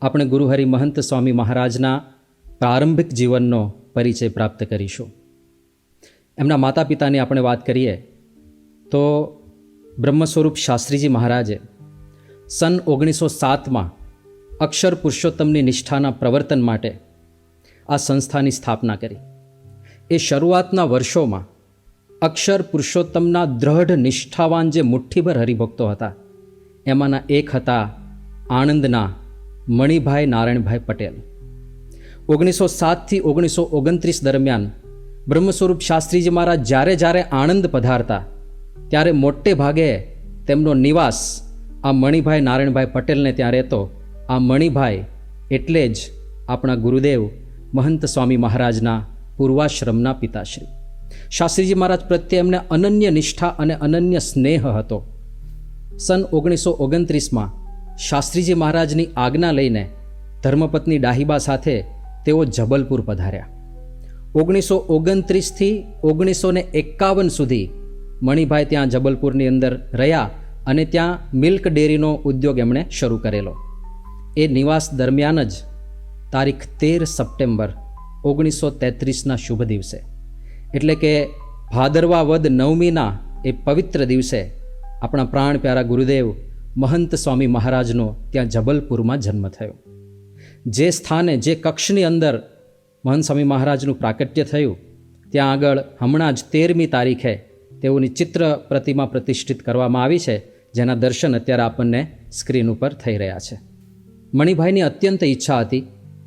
આપણે ગુરુહરિ મહંત સ્વામી મહારાજના પ્રારંભિક જીવનનો પરિચય પ્રાપ્ત કરીશું. એમના માતા પિતાની આપણે વાત કરીએ તો બ્રહ્મ સ્વરૂપ શાસ્ત્રીજી મહારાજે સન 1907માં અક્ષર પુરુષોત્તમની નિષ્ઠાના પ્રવર્તન માટે આ સંસ્થાની સ્થાપના કરી. એ શરૂઆતના વર્ષોમાં અક્ષર પુરુષોત્તમના દ્રઢ નિષ્ઠાવાન જે મુઠ્ઠીભર હરિભક્તો હતા એમાંના એક હતા આણંદના મણિભાઈ નારાયણભાઈ પટેલ. 1907થી 1929 દરમિયાન બ્રહ્મ સ્વરૂપ શાસ્ત્રીજી મહારાજ જ્યારે આણંદ પધારતા ત્યારે મોટે ભાગે તેમનો નિવાસ આ મણિભાઈ નારાયણભાઈ પટેલને ત્યાં રહેતો. આ મણિભાઈ એટલે જ આપણા ગુરુદેવ મહંત સ્વામી મહારાજના પૂર્વાશ્રમના પિતાશ્રી. શાસ્ત્રીજી મહારાજ પ્રત્યે એમને અનન્ય નિષ્ઠા અને અનન્ય સ્નેહ હતો. સન 1929માં શાસ્ત્રીજી મહારાજની આજ્ઞા લઈને ધર્મપત્ની ડાહીબા સાથે તેઓ જબલપુર પધાર્યા. 1929થી 1951 સુધી મણિભાઈ ત્યાં જબલપુરની અંદર રહ્યા અને ત્યાં મિલ્ક ડેરીનો ઉદ્યોગ એમણે શરૂ કરેલો. એ નિવાસ દરમિયાન જ તારીખ 13 સપ્ટેમ્બર 1933ના શુભ દિવસે એટલે કે ભાદરવા વદ 9મીના એ પવિત્ર દિવસે આપણા પ્રાણ પ્યારા ગુરુદેવ મહંત સ્વામી મહારાજનો ત્યાં જબલપુરમાં જન્મ થયો. જે સ્થાને જે કક્ષની અંદર મહંત સ્વામી મહારાજનું પ્રાકટ્ય થયું ત્યાં આગળ હમણાં જ 13મી તારીખે તેઓની ચિત્ર પ્રતિમા પ્રતિષ્ઠિત કરવામાં આવી છે, જેના દર્શન અત્યારે આપણને સ્ક્રીન ઉપર થઈ રહ્યા છે. મણિભાઈની અત્યંત ઈચ્છા હતી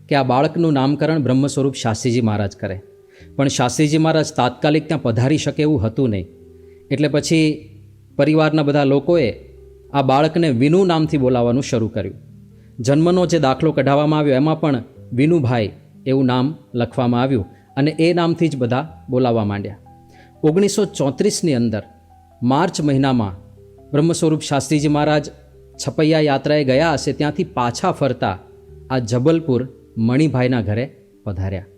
કે આ બાળકનું નામકરણ બ્રહ્મ સ્વરૂપ શાસ્ત્રીજી મહારાજ કરે, પણ શાસ્ત્રીજી મહારાજ તાત્કાલિક ત્યાં પધારી શકે એવું હતું નહીં. એટલે પછી પરિવારના બધા લોકોએ આ બાળકને વિનુ નામથી બોલાવવાનું શરૂ કર્યું. જન્મનો જે દાખલો કઢાવવામાં આવ્યો એમાં પણ વિનુભાઈ એવું નામ લખવામાં આવ્યું અને એ નામથી જ બધા બોલાવવા માંડ્યા. 1934ની અંદર માર્ચ મહિનામાં બ્રહ્મ સ્વરૂપ શાસ્ત્રીજી મહારાજ છપૈયા યાત્રાએ ગયા હશે, ત્યાંથી પાછા ફરતા આ જબલપુર મણિભાઈના ઘરે પધાર્યા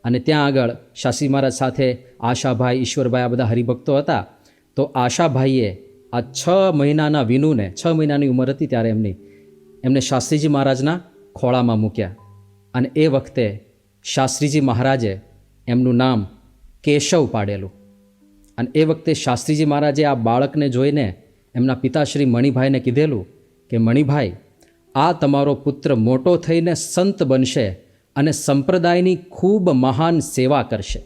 અને ત્યાં આગળ શાસ્ત્રી મહારાજ સાથે આશાભાઈ, ઈશ્વરભાઈ આ બધા હરિભક્તો હતા. તો આશાભાઈએ આ 6 મહિનાના વિનુને, 6 મહિનાની ઉંમર હતી ત્યારે એમને શાસ્ત્રીજી મહારાજના ખોળામાં મૂક્યા અને એ વખતે શાસ્ત્રીજી મહારાજે એમનું નામ કેશવ પાડેલું. અને એ વખતે શાસ્ત્રીજી મહારાજે આ બાળકને જોઈને એમના પિતાશ્રી મણિભાઈને કીધેલું કે મણિભાઈ, આ તમારો પુત્ર મોટો થઈને સંત બનશે અને સંપ્રદાયની ખૂબ મહાન સેવા કરશે.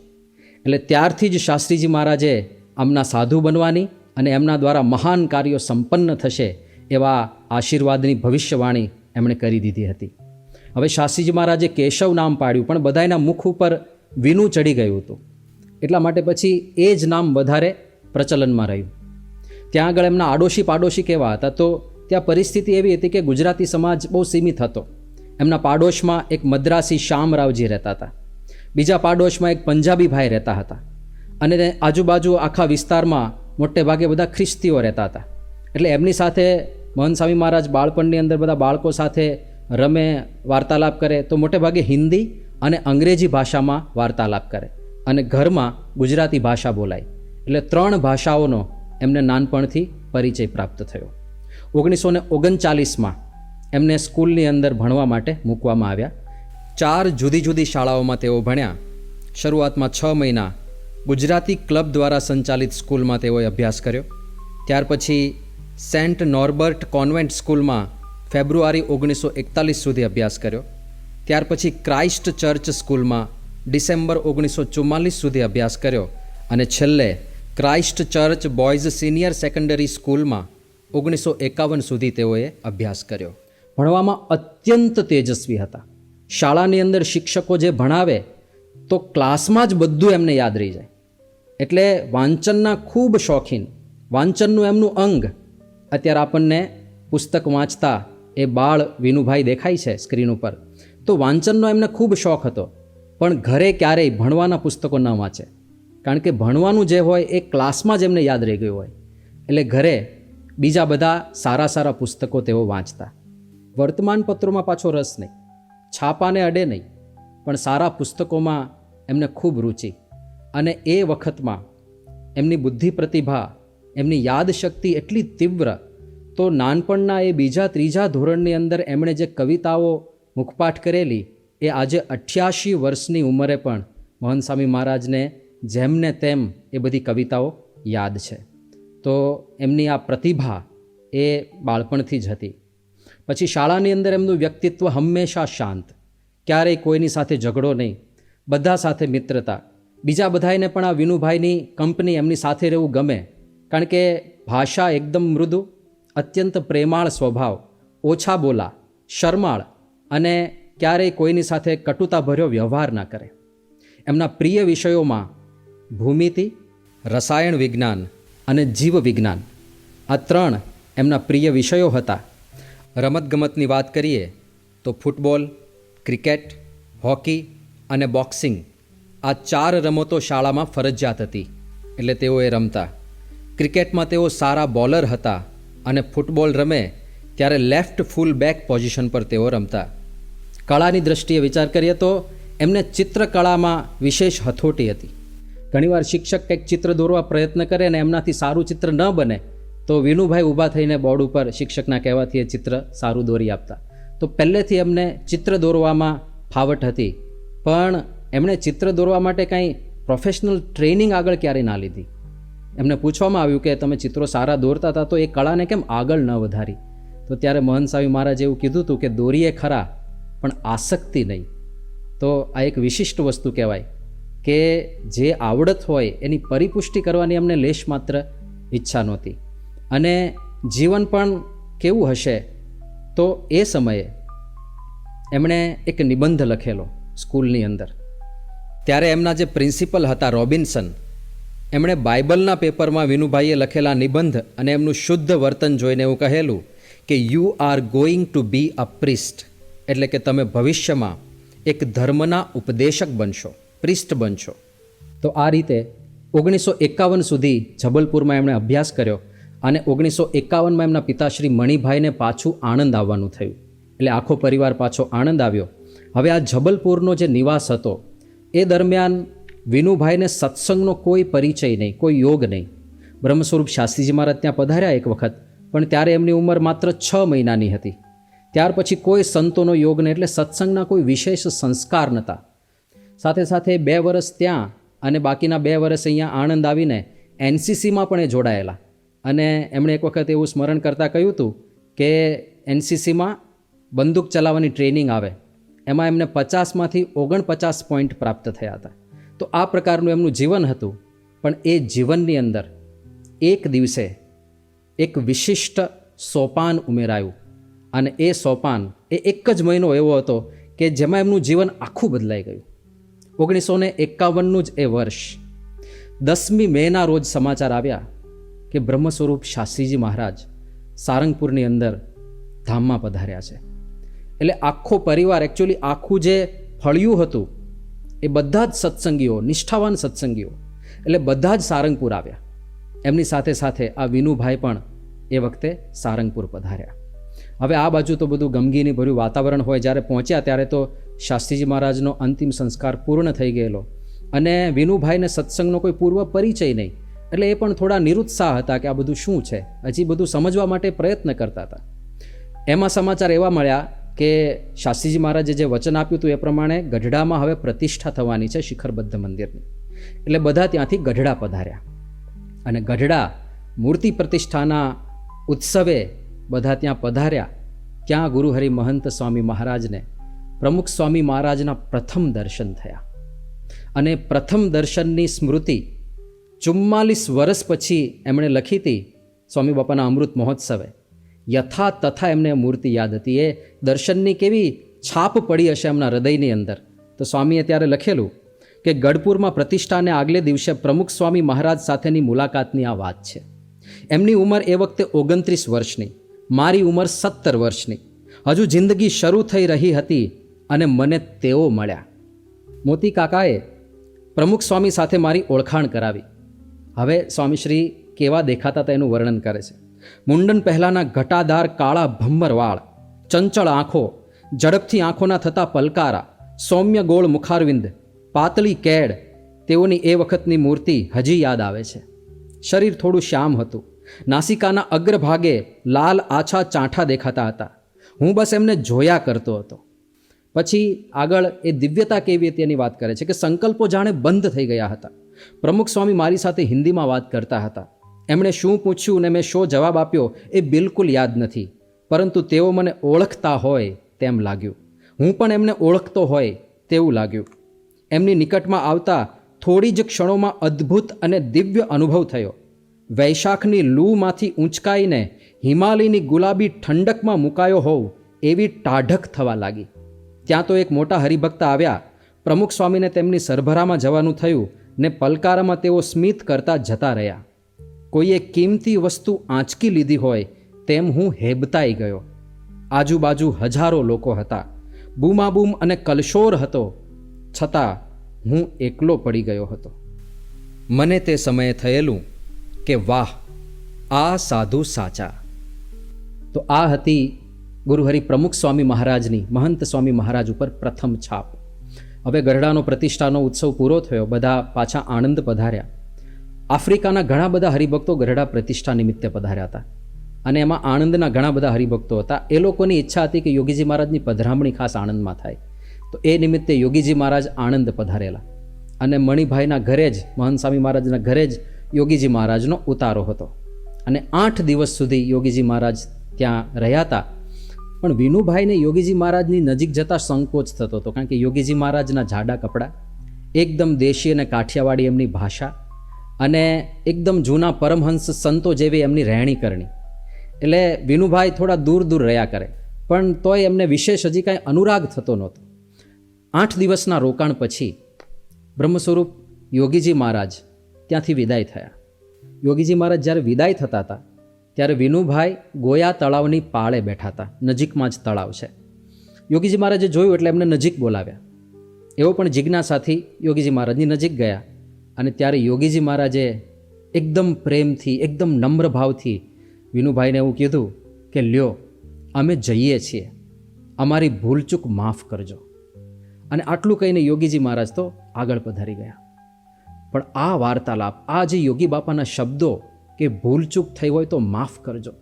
એટલે ત્યારથી જ શાસ્ત્રીજી મહારાજે આમના સાધુ બનવાની અને એમના દ્વારા મહાન કાર્યો સંપન્ન થશે એવા આશીર્વાદની ભવિષ્યવાણી એમણે કરી દીધી હતી. હવે શાસ્ત્રીજી મહારાજે કેશવ નામ પાડ્યું, પણ બધાના મુખ ઉપર વિનુ ચડી ગયું હતું. એટલા માટે પછી એ જ નામ વધારે પ્રચલનમાં રહ્યું. ત્યાં આગળ એમના આડોશી પાડોશી કેવા હતા, તો ત્યાં પરિસ્થિતિ એવી હતી કે ગુજરાતી સમાજ બહુ સીમિત હતો. એમના પાડોશમાં એક મદ્રાસી શ્યામરાવજી રહેતા હતા, બીજા પાડોશમાં એક પંજાબી ભાઈ રહેતા હતા અને આજુબાજુ આખા વિસ્તારમાં મોટે ભાગે બધા ખ્રિસ્તીઓ રહેતા હતા. એટલે એમની સાથે મહંત સ્વામી મહારાજ બાળપણની અંદર બધા બાળકો સાથે રમે, વાર્તાલાપ કરે તો મોટે ભાગે હિન્દી અને અંગ્રેજી ભાષામાં વાર્તાલાપ કરે અને ઘરમાં ગુજરાતી ભાષા બોલાય. એટલે 3 ભાષાઓનો એમને નાનપણથી પરિચય પ્રાપ્ત થયો. 1939માં એમને સ્કૂલની અંદર ભણવા માટે મૂકવામાં આવ્યા. 4 જુદી જુદી શાળાઓમાં તેઓ ભણ્યા. શરૂઆતમાં 6 મહિના ગુજરાતી ક્લબ દ્વારા સંચાલિત સ્કૂલમાં તેઓએ અભ્યાસ કર્યો. ત્યાર પછી સેન્ટ નોર્બર્ટ કોન્વેન્ટ સ્કૂલમાં ફેબ્રુઆરી 1941 સુધી અભ્યાસ કર્યો. ત્યાર પછી ક્રાઇસ્ટ ચર્ચ સ્કૂલમાં ડિસેમ્બર 1944 સુધી અભ્યાસ કર્યો અને છેલ્લે Christ church boys senior secondary સ્કૂલમાં 1951 સુધી તેઓએ અભ્યાસ કર્યો. ભણવામાં અત્યંત તેજસ્વી હતા. શાળાની અંદર શિક્ષકો જે ભણાવે તો ક્લાસમાં જ બધું એમને યાદ રહી જાય. એટલે વાંચનના ખૂબ શોખીન, વાંચનનું એમનું અંગ. અત્યારે આપણને પુસ્તક વાંચતા એ બાળ વિનુભાઈ દેખાય છે સ્ક્રીન ઉપર, તો વાંચનનો એમને ખૂબ શોખ હતો, પણ ઘરે ક્યારેય ભણવાના પુસ્તકો ન વાંચે, કારણ કે ભણવાનું જે હોય એ ક્લાસમાં જ એમને યાદ રહી ગયું હોય. એટલે ઘરે બીજા બધા સારા પુસ્તકો તેઓ વાંચતા. વર્તમાનપત્રોમાં પાછો રસ નહીં, છાપાને અડે નહીં, પણ સારા પુસ્તકોમાં એમને ખૂબ રુચિ. અને એ વખતમાં એમની બુદ્ધિ પ્રતિભા, એમની યાદશક્તિ એટલી તીવ્ર, તો નાનપણના એ 2-3 ધોરણની અંદર એમણે જે કવિતાઓ મુખપાઠ કરેલી એ આજે 88 વર્ષની ઉંમરે પણ મહંત સ્વામી મહારાજને જેમને તેમ એ બધી કવિતાઓ યાદ છે. તો એમની આ પ્રતિભા એ બાળપણથી જ હતી. પછી શાળાની અંદર એમનું વ્યક્તિત્વ હંમેશા શાંત, ક્યારેય કોઈની સાથે ઝઘડો નહીં, બધા સાથે મિત્રતા. બીજા બધાને પણ આ વિનુભાઈની કંપની, એમની સાથે રહેવું ગમે, કારણ કે ભાષા એકદમ મૃદુ, અત્યંત પ્રેમાળ સ્વભાવ, ઓછા બોલા, શરમાળ અને ક્યારેય કોઈની સાથે કટુતાભર્યો વ્યવહાર ના કરે. એમના પ્રિય વિષયોમાં ભૂમિતિ, રસાયણ વિજ્ઞાન અને જીવ વિજ્ઞાન, આ 3 એમના પ્રિય વિષયો હતા. રમતગમતની વાત કરીએ તો ફૂટબોલ, ક્રિકેટ, હોકી અને બોક્સિંગ, આ 4 રમતો શાળામાં ફરજિયાત હતી, એટલે તેઓ એ રમતા. ક્રિકેટમાં તેઓ સારા બોલર હતા અને ફૂટબોલ રમે ત્યારે લેફ્ટ ફૂલ બેક પોઝિશન પર તેઓ રમતા. કળાની દૃષ્ટિએ વિચાર કરીએ તો એમને ચિત્રકળામાં વિશેષ હથોટી હતી. ઘણીવાર શિક્ષક કંઈક ચિત્ર દોરવા પ્રયત્ન કરે અને એમનાથી સારું ચિત્ર ન બને તો વિનુભાઈ ઊભા થઈને બોર્ડ ઉપર શિક્ષકના કહેવાથી એ ચિત્ર સારું દોરી આપતા. તો પહેલેથી એમને ચિત્ર દોરવામાં ફાવટ હતી, પણ એમણે ચિત્ર દોરવા માટે કાંઈ પ્રોફેશનલ ટ્રેનિંગ આગળ ક્યારેય ના લીધી. એમને પૂછવામાં આવ્યું કે તમે ચિત્રો સારા દોરતા હતા તો એ કળાને કેમ આગળ ન વધારી? તો ત્યારે મહંત સ્વામી મહારાજે એવું કીધું હતું કે દોરીએ ખરા પણ આસક્તિ નહીં. તો આ એક વિશિષ્ટ વસ્તુ કહેવાય કે જે આવડત હોય એની પરિપુષ્ટિ કરવાની અમને લેશ માત્ર ઈચ્છા નહોતી. અને જીવન પણ કેવું હશે, તો એ સમયે એમણે એક નિબંધ લખેલો સ્કૂલની અંદર. ત્યારે એમના જે પ્રિન્સિપલ હતા રોબિન્સન, એમણે બાઇબલના પેપરમાં વિનુભાઈએ લખેલા નિબંધ અને એમનું શુદ્ધ વર્તન જોઈને એવું કહેલું કે you are going to be a priest, એટલે કે તમે ભવિષ્યમાં એક ધર્મના ઉપદેશક બનશો, પ્રિસ્ટ બનશો. તો આ રીતે 1951 સુધી જબલપુરમાં એમણે અભ્યાસ કર્યો અને 1951માં એમના પિતાશ્રી મણિભાઈને પાછું આણંદ આવવાનું થયું. એટલે આખો પરિવાર પાછો આણંદ આવ્યો. હવે આ જબલપુરનો જે નિવાસ હતો એ દરમિયાન વિનુભાઈને સત્સંગનો કોઈ પરિચય નહીં, કોઈ યોગ નહીં. બ્રહ્મ સ્વરૂપ શાસ્ત્રીજી મહારાજ ત્યાં પધાર્યા એક વખત, પણ ત્યારે એમની ઉંમર માત્ર 6 મહિનાની હતી. ત્યાર પછી કોઈ સંતોનો યોગ નહીં, એટલે સત્સંગના કોઈ વિશેષ સંસ્કાર નહોતા. સાથે સાથે 2 વર્ષ ત્યાં અને બાકીના 2 વર્ષ અહીંયા આણંદ આવીને એનસીસીમાં પણ એ જોડાયેલા. અને એમણે એક વખત એવું સ્મરણ કરતાં કહ્યું હતું કે એનસીસીમાં બંદૂક ચલાવવાની ટ્રેનિંગ આવે, એમાં એમને 50માંથી 49 પોઈન્ટ પ્રાપ્ત થયા હતા. તો આ પ્રકારનું એમનું જીવન હતું. પણ એ જીવનની અંદર એક દિવસે એક વિશિષ્ટ સોપાન ઉમેરાયું, અને એ સોપાન એ એક જ મહિનો એવો હતો કે જેમાં એમનું જીવન આખું બદલાઈ ગયું. 1951નું જ એ વર્ષ 10મી મેના રોજ સમાચાર આવ્યા કે બ્રહ્મ સ્વરૂપ શાસ્ત્રીજી મહારાજ સારંગપુરની અંદર ધામમાં પધાર્યા છે. એટલે આખો પરિવાર, એકચ્યુઅલી આખું જે ફળિયું હતું એ બધા જ સત્સંગીઓ, નિષ્ઠાવાન સત્સંગીઓ, એટલે બધા જ સારંગપુર આવ્યા. એમની સાથે સાથે આ વિનુભાઈ પણ એ વખતે સારંગપુર પધાર્યા. હવે આ બાજુ તો બધું ગમગીની ભર્યું વાતાવરણ હોય. જ્યારે પહોંચ્યા ત્યારે તો શાસ્ત્રીજી મહારાજનો અંતિમ સંસ્કાર પૂર્ણ થઈ ગયેલો અને વિનુભાઈને સત્સંગનો કોઈ પૂર્વ પરિચય નહીં, એટલે એ પણ થોડા નિરુત્સાહ હતા કે આ બધું શું છે, હજી બધું સમજવા માટે પ્રયત્ન કરતા હતા. એમાં સમાચાર એવા મળ્યા કે શાસ્ત્રીજી મહારાજે જે વચન આપ્યું હતું એ પ્રમાણે ગઢડામાં હવે પ્રતિષ્ઠા થવાની છે શિખરબદ્ધ મંદિરની. એટલે બધા ત્યાંથી ગઢડા પધાર્યા અને ગઢડા મૂર્તિ પ્રતિષ્ઠાના ઉત્સવે બધા ત્યાં પધાર્યા. ત્યાં ગુરુહરિ મહંત સ્વામી મહારાજને પ્રમુખ સ્વામી મહારાજના પ્રથમ દર્શન થયા. અને પ્રથમ દર્શનની સ્મૃતિ 44 વર્ષ પછી એમણે લખી હતી સ્વામી બાપાના અમૃત મહોત્સવે. યથા તથા એમને મૂર્તિ યાદ હતી. એ દર્શનની કેવી છાપ પડી હશે એમના હૃદયની અંદર. તો સ્વામીએ ત્યારે લખેલું કે ગઢપુરમાં પ્રતિષ્ઠાને આગલે દિવસે પ્રમુખ સ્વામી મહારાજ સાથેની મુલાકાતની આ વાત છે. એમની ઉંમર એ વખતે 29 વર્ષની, મારી ઉંમર 17 વર્ષની. હજુ જિંદગી શરૂ થઈ રહી હતી અને મને તેઓ મળ્યા. મોતી કાકાએ પ્રમુખ સ્વામી સાથે મારી ઓળખાણ કરાવી. હવે સ્વામીશ્રી કેવા દેખાતા હતા એનું વર્ણન કરે છે. મુંડન પહેલાંના ઘટાદાર કાળા ભમ્મર વાળ, ચંચળ આંખો, ઝડપથી આંખોના થતા પલકારા, સૌમ્ય ગોળ મુખારવિંદ, પાતળી કેડ, તેઓની એ વખતની મૂર્તિ હજી યાદ આવે છે. શરીર થોડું શ્યામ હતું. નાસિકાના અગ્રભાગે લાલ આછા ચાંઠા દેખાતા હતા. હું બસ એમને જોયા કરતો હતો. પછી આગળ એ દિવ્યતા કેવી હતી એની વાત કરે છે કે સંકલ્પો જાણે બંધ થઈ ગયા હતા. પ્રમુખ સ્વામી મારી સાથે હિન્દીમાં વાત કરતા હતા. એમણે શું પૂછ્યું ને મેં શો જવાબ આપ્યો એ બિલકુલ યાદ નથી, પરંતુ તેઓ મને ઓળખતા હોય તેમ લાગ્યું. હું પણ એમને ઓળખતો હોય તેવું લાગ્યું. એમની નિકટમાં આવતા થોડી જ ક્ષણોમાં અદ્ભુત અને દિવ્ય અનુભવ થયો. વૈશાખની લૂમાંથી ઊંચકાઈને હિમાલયની ગુલાબી ઠંડકમાં મુકાયો હોવ એવી ટાઢક થવા લાગી. ત્યાં તો એક મોટા હરિભક્ત આવ્યા. પ્રમુખ સ્વામીને તેમની સરભરામાં જવાનું થયું ને પલકારામાં તેઓ સ્મિત કરતા જતા રહ્યા. કોઈએ કિંમતી વસ્તુ આંચકી લીધી હોય તેમ હું હેબતાઈ ગયો. આજુબાજુ હજારો લોકો હતા. બૂમાબૂમ અને કલશોર હતો, છતાં હું એકલો પડી ગયો હતો. મને તે સમયે થયેલું કે વાહ, આ સાધુ સાચા. તો આ હતી ગુરુહરિ પ્રમુખ સ્વામી મહારાજની મહંત સ્વામી મહારાજ ઉપર પ્રથમ છાપ. હવે ગરડાનો પ્રતિષ્ઠાનો ઉત્સવ પૂરો થયો. બધા પાછા આણંદ પધાર્યા. આફ્રિકાના ઘણા બધા હરિભક્તો ગરડા પ્રતિષ્ઠા નિમિત્તે પધાર્યા હતા અને એમાં આણંદના ઘણા બધા હરિભક્તો હતા. એ લોકોની ઈચ્છા હતી કે યોગીજી મહારાજની પધરામણી ખાસ આણંદમાં થાય. તો એ નિમિત્તે યોગીજી મહારાજ આણંદ પધારેલા અને મણિભાઈના ઘરે જ, મહંત સ્વામી મહારાજના ઘરે જ યોગીજી મહારાજનો ઉતારો હતો અને 8 દિવસ સુધી યોગીજી મહારાજ ત્યાં રહ્યા હતા. પણ વિનુભાઈને યોગીજી મહારાજની નજીક જતાં સંકોચ થતો હતો, કારણ કે યોગીજી મહારાજના જાડા કપડાં, એકદમ દેશી અને કાઠિયાવાડી એમની ભાષા અને એકદમ જૂના પરમહંસ સંતો જેવી એમની રહેણી કરણી. એટલે વિનુભાઈ થોડા દૂર દૂર રહ્યા કરે, પણ તોય એમને વિશેષ હજી કાંઈ અનુરાગ થતો નહોતો. 8 દિવસના રોકાણ પછી બ્રહ્મસ્વરૂપ યોગીજી મહારાજ ત્યાંથી વિદાય થયા. યોગીજી મહારાજ જ્યારે વિદાય થતા હતા ત્યારે વિનુભાઈ ગોયા તળાવની પાળે બેઠા હતા. નજીકમાં જ તળાવ છે. યોગીજી મહારાજે જોયું એટલે એમને નજીક બોલાવ્યા. એવો પણ જિજ્ઞાસાથી યોગીજી મહારાજની નજીક ગયા અને ત્યારે યોગીજી મહારાજે એકદમ પ્રેમથી, એકદમ નમ્ર ભાવથી વિનુભાઈને એવું કીધું કે લ્યો, અમે જઈએ છીએ, અમારી ભૂલચૂક માફ કરજો. અને આટલું કહીને યોગીજી મહારાજ તો આગળ પધારી ગયા. પણ આ વાર્તાલાપ, આ જે યોગી બાપાના શબ્દો કે ભૂલચૂક થઈ હોય તો માફ કરજો,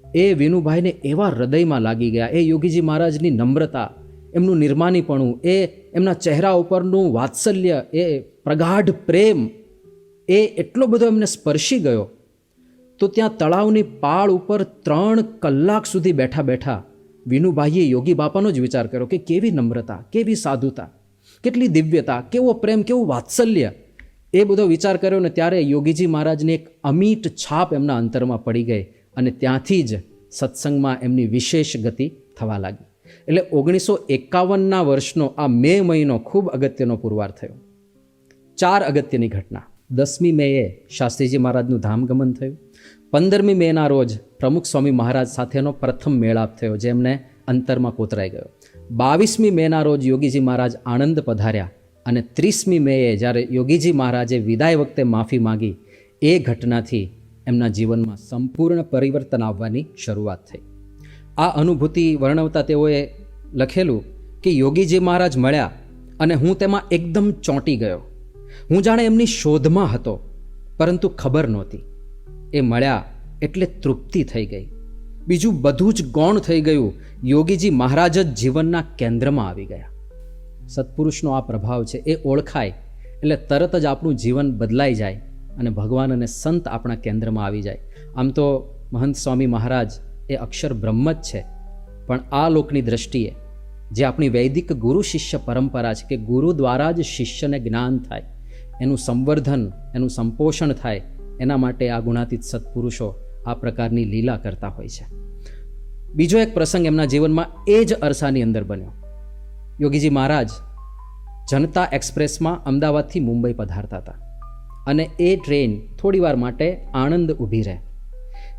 એ વિનુભાઈને એવા હૃદયમાં લાગી ગયા. એ યોગીજી મહારાજની નમ્રતા, એમનું નિર્માનીપણું, એ એમના ચહેરા ઉપરનું વાત્સલ્ય, એ પ્રગાઢ પ્રેમ, એ એટલો બધો એમને સ્પર્શી ગયો. તો ત્યાં તળાવની પાળ ઉપર 3 કલાક સુધી બેઠા બેઠા વિનુભાઈએ યોગી બાપાનો જ વિચાર કર્યો કે કેવી નમ્રતા, કેવી સાધુતા, કેટલી દિવ્યતા, કેવો પ્રેમ, કેવું વાત્સલ્ય. એ બધો વિચાર કર્યો ને ત્યારે યોગીજી મહારાજની એક અમીટ છાપ એમના અંતરમાં પડી ગઈ અને ત્યાંથી જ સત્સંગમાં એમની વિશેષ ગતિ થવા લાગી. એટલે 1951ના વર્ષનો આ મે મહિનો ખૂબ અગત્યનો પુરવાર થયો. 4 અગત્યની ઘટના. 10મી મેએ શાસ્ત્રીજી મહારાજનું ધામગમન થયું. 15મી મેના રોજ પ્રમુખ સ્વામી મહારાજ સાથેનો પ્રથમ મેળાપ થયો, જે એમને અંતરમાં કોતરાઈ ગયો. 22મી મેના રોજ યોગીજી મહારાજ આણંદ પધાર્યા અને 30મી મેએ જ્યારે યોગીજી મહારાજે વિદાય વખતે માફી માંગી, એ ઘટનાથી એમના જીવનમાં સંપૂર્ણ પરિવર્તન આવવાની શરૂઆત થઈ. આ અનુભૂતિ વર્ણવતા તેઓએ લખેલું કે યોગીજી મહારાજ મળ્યા અને હું તેમાં એકદમ ચોંટી ગયો. હું જાણે એમની શોધમાં હતો, પરંતુ ખબર નહોતી. એ મળ્યા એટલે તૃપ્તિ થઈ ગઈ. બીજું બધું જ ગૌણ થઈ ગયું. યોગીજી મહારાજ જ જીવનના કેન્દ્રમાં આવી ગયા. સત્પુરુષનો આ પ્રભાવ છે, એ ઓળખાય એટલે તરત જ આપણું જીવન બદલાઈ જાય અને ભગવાન અને સંત આપણા કેન્દ્રમાં આવી જાય. આમ તો મહંત સ્વામી મહારાજ એ અક્ષર બ્રહ્મ જ છે, પણ આ લોકની દ્રષ્ટિએ જે આપણી વૈદિક ગુરુ શિષ્ય પરંપરા છે કે ગુરુ દ્વારા જ શિષ્યને જ્ઞાન થાય, એનું સંવર્ધન, એનું સંપોષણ થાય, એના માટે આ ગુણાતીત સત્પુરુષો આ પ્રકારની લીલા કરતા હોય છે. બીજો એક પ્રસંગ એમના જીવનમાં એ જ અરસાની અંદર બન્યો. યોગીજી મહારાજ જનતા એક્સપ્રેસમાં અમદાવાદથી મુંબઈ પધારતા હતા અને એ ટ્રેન થોડીવાર માટે આણંદ ઊભી રહે.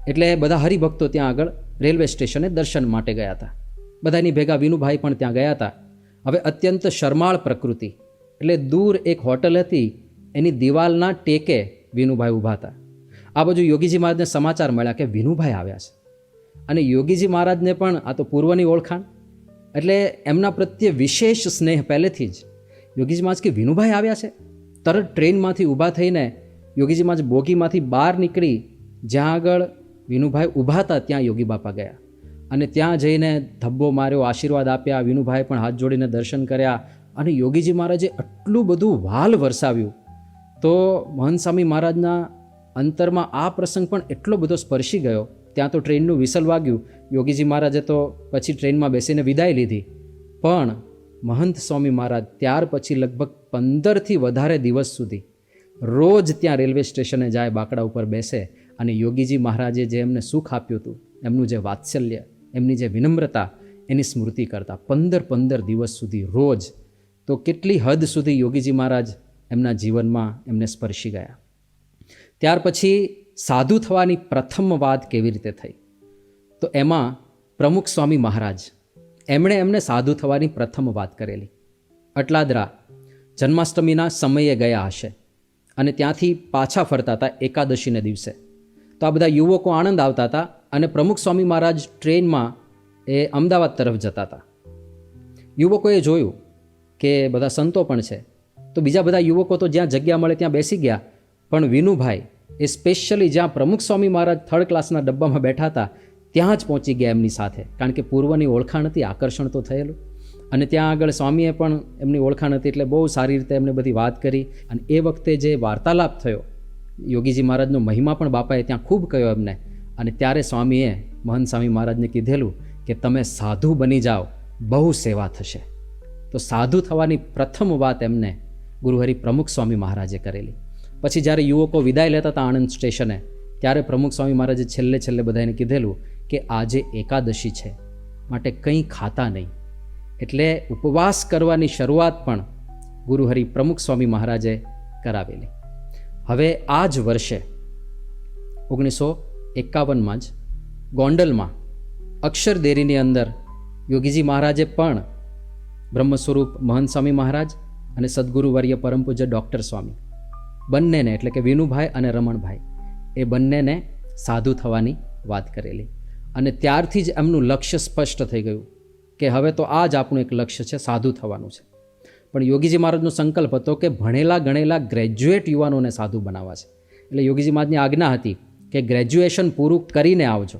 એટલે બધા હરિભક્તો ત્યાં આગળ રેલવે સ્ટેશને દર્શન માટે ગયા હતા. બધાની ભેગા વિનુભાઈ પણ ત્યાં ગયા હતા. હવે અત્યંત શરમાળ પ્રકૃતિ, એટલે દૂર એક હોટલ હતી, એની દિવાલના ટેકે વિનુભાઈ ઊભા હતા. આ બાજુ યોગીજી મહારાજને સમાચાર મળ્યા કે વિનુભાઈ આવ્યા છે. અને યોગીજી મહારાજને પણ આ તો પૂર્વની ઓળખાણ, એટલે એમના પ્રત્યે વિશેષ સ્નેહ પહેલેથી જ. યોગીજી મહારાજ કે વિનુભાઈ આવ્યા છે. તરત ટ્રેનમાંથી ઊભા થઈને યોગીજી મહારાજ બોગીમાંથી બહાર નીકળી જ્યાં આગળ વિનુભાઈ ઊભા હતા ત્યાં યોગી બાપા ગયા અને ત્યાં જઈને ધબ્બો માર્યો, આશીર્વાદ આપ્યા. વિનુભાઈ પણ હાથ જોડીને દર્શન કર્યા અને યોગીજી મહારાજે આટલું બધું વાલ વરસાવ્યું. તો મહંત સ્વામી મહારાજના અંતરમાં આ પ્રસંગ પણ એટલો બધો સ્પર્શી ગયો. ત્યાં તો ટ્રેનનું વિસલ વાગ્યું. યોગીજી મહારાજે તો પછી ટ્રેનમાં બેસીને વિદાય લીધી. પણ મહંત સ્વામી મહારાજ ત્યાર પછી લગભગ 15થી વધારે દિવસ સુધી રોજ ત્યાં રેલવે સ્ટેશને જાય, બાકડા ઉપર બેસે અને યોગીજી મહારાજે જે એમને સુખ આપ્યું હતું, એમનું જે વાત્સલ્ય, એમની જે વિનમ્રતા, એની સ્મૃતિ કરતા 15 દિવસ સુધી રોજ. તો કેટલી હદ સુધી યોગીજી મહારાજ એમના જીવનમાં એમને સ્પર્શી ગયા. ત્યાર પછી સાધુ થવાની પ્રથમ વાત કેવી રીતે થઈ? તો એમાં પ્રમુખ સ્વામી મહારાજ એમણે એમને સાધુ થવાની પ્રથમ વાત કરેલી. અટલાદરા જન્માષ્ટમીના સમયે ગયા હશે અને ત્યાંથી પાછા ફરતા હતા એકાદશીને દિવસે. તો આ બધા યુવકો આણંદ આવતા હતા અને પ્રમુખ સ્વામી મહારાજ ટ્રેનમાં એ અમદાવાદ તરફ જતા હતા. યુવકોએ જોયું કે બધા સંતો પણ છે, તો બીજા બધા યુવકો તો જ્યાં જગ્યા મળે ત્યાં બેસી ગયા. પણ વિનુભાઈ એ સ્પેશિયલી જ્યાં પ્રમુખ સ્વામી મહારાજ થર્ડ ક્લાસના ડબ્બામાં બેઠા હતા ત્યાં જ પહોંચી ગયા એમની સાથે, કારણ કે પૂર્વની ઓળખાણ હતી, આકર્ષણ તો થયેલું. અને ત્યાં આગળ સ્વામીએ પણ એમની ઓળખાણ હતી એટલે બહુ સારી રીતે એમને બધી વાત કરી. અને એ વખતે જે વાર્તાલાપ થયો, યોગીજી મહારાજનો મહિમા પણ બાપાએ ત્યાં ખૂબ કહ્યો એમને. અને ત્યારે સ્વામીએ મહંત સ્વામી મહારાજને કીધેલું કે તમે સાધુ બની જાઓ, બહુ સેવા થશે. તો સાધુ થવાની પ્રથમ વાત એમને ગુરુહરિ પ્રમુખ સ્વામી મહારાજે કરેલી. પછી જ્યારે યુવકો વિદાય લેતા હતા આણંદ સ્ટેશને, ત્યારે પ્રમુખ સ્વામી મહારાજે છેલ્લે બધાને કીધેલું કે આજે એકાદશી છે, માટે કંઈ ખાતા નહીં. એટલે ઉપવાસ કરવાની શરૂઆત પણ ગુરુહરિ પ્રમુખ સ્વામી મહારાજે કરાવેલી. હવે આ જ વર્ષે 1951માં જ ગોંડલમાં અક્ષરદેરીની અંદર યોગીજી મહારાજે પણ બ્રહ્મ સ્વરૂપ મહંત સ્વામી મહારાજ અને સદગુરુવર્ય પરમ પૂજ્ય ડૉક્ટર સ્વામી બંનેને, એટલે કે વિનુભાઈ અને રમણભાઈ, એ બંનેને સાધુ થવાની વાત કરેલી. અને ત્યારથી જ એમનું લક્ષ્ય સ્પષ્ટ થઈ ગયું કે હવે તો આ જ આપણું એક લક્ષ્ય છે, સાધુ થવાનું છે. પણ યોગીજી મહારાજનો સંકલ્પ હતો કે ભણેલા ગણેલા ગ્રેજ્યુએટ યુવાનોને સાધુ બનાવવા છે. એટલે યોગીજી મહારાજની આજ્ઞા હતી કે ગ્રેજ્યુએશન પૂરું કરીને આવજો.